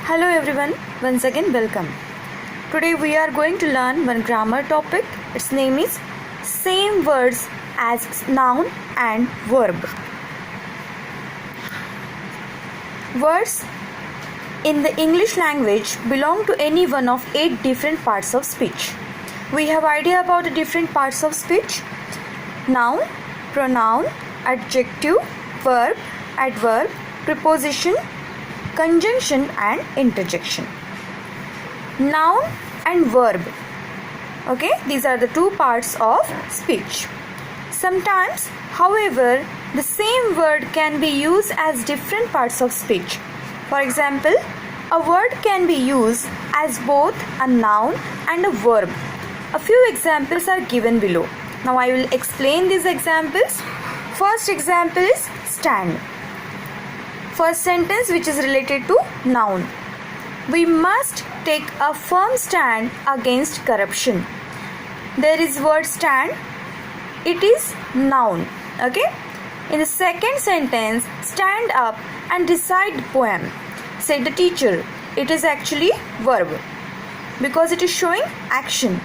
Hello everyone, once again welcome. Today we are going to learn one grammar topic. Its name is same words as noun and verb. Words in the English language belong to any one of 8 different parts of speech. We have idea about the different parts of speech: noun, pronoun, adjective, verb, adverb, preposition, conjunction and interjection. Noun and verb. Okay, these are the two parts of speech. Sometimes, however, the same word can be used as different parts of speech. For example, a word can be used as both a noun and a verb. A few examples are given below. Now I will explain these examples. First example is stand. First sentence, which is related to noun. We must take a firm stand against corruption. There is word stand. It is noun. Okay. In the second sentence, stand up and recite the poem, said the teacher. It is actually verb because it is showing action.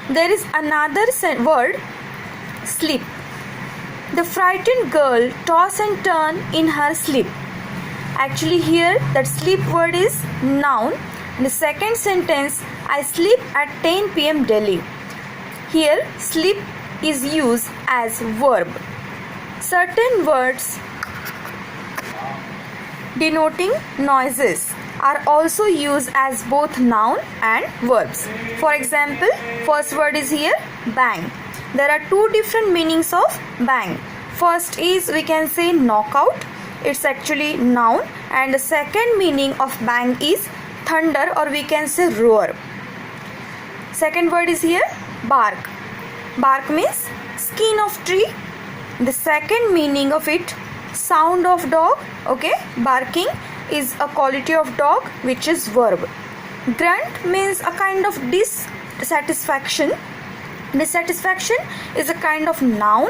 There is another word, sleep. The frightened girl toss and turn in her sleep. Actually here that sleep word is noun. In the second sentence, I sleep at 10 p.m. Delhi. Here sleep is used as verb. Certain words denoting noises are also used as both noun and verbs. For example, first word is here bang. There are two different meanings of bang. First is we can say knockout. It's actually noun, and the second meaning of bang is thunder, or we can say roar. Second word is here bark. Bark means skin of tree. The second meaning of it, sound of dog. Okay, barking is a quality of dog, which is verb. Grunt means a kind of dissatisfaction. Dissatisfaction is a kind of noun,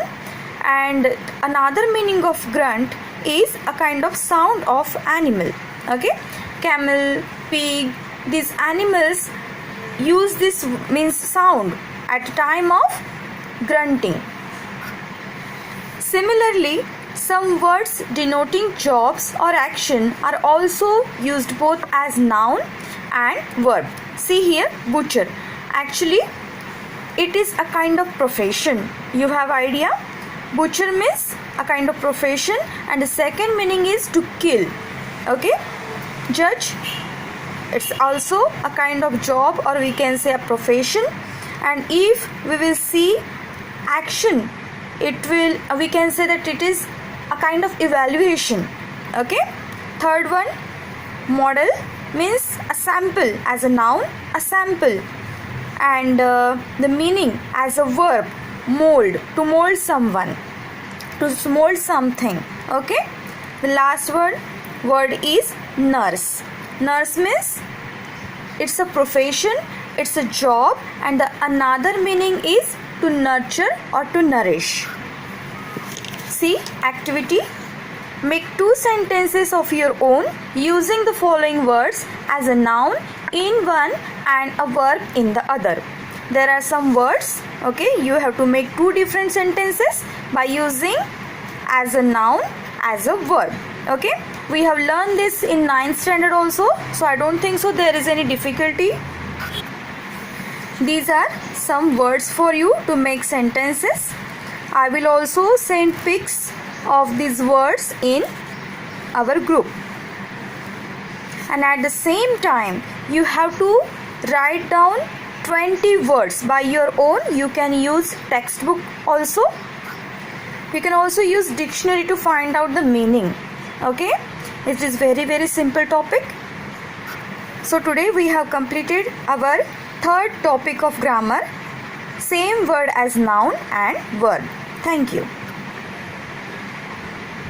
and another meaning of grunt is a kind of sound of animal. Okay, camel, pig, these animals use this means sound at the time of grunting. Similarly, some words denoting jobs or action are also used both as noun and verb. See here, butcher. Actually, it is a kind of profession. You have idea? Butcher means a kind of profession, and the second meaning is to kill. Okay, judge, it's also a kind of job, or we can say a profession. And if we will see action, we can say that it is a kind of evaluation. Okay, third one, model means a sample as a noun, a sample, and the meaning as a verb, mold, to mold someone, to mold something. Okay, the last word is nurse. Nurse means it's a profession, it's a job, and the another meaning is to nurture or to nourish. See, activity. Make 2 sentences of your own using the following words as a noun in one and a verb in the other. There are some words. Okay, you have to make 2 different sentences by using as a noun, as a verb. Okay, we have learned this in 9th standard also, so I don't think so there is any difficulty. These are some words for you to make sentences. I will also send pics of these words in our group. And at the same time, you have to write down 20 words by your own. You can use textbook also. You can also use dictionary to find out the meaning. Okay, it is very simple topic. So today we have completed our third topic of grammar, same word as noun and verb. Thank you.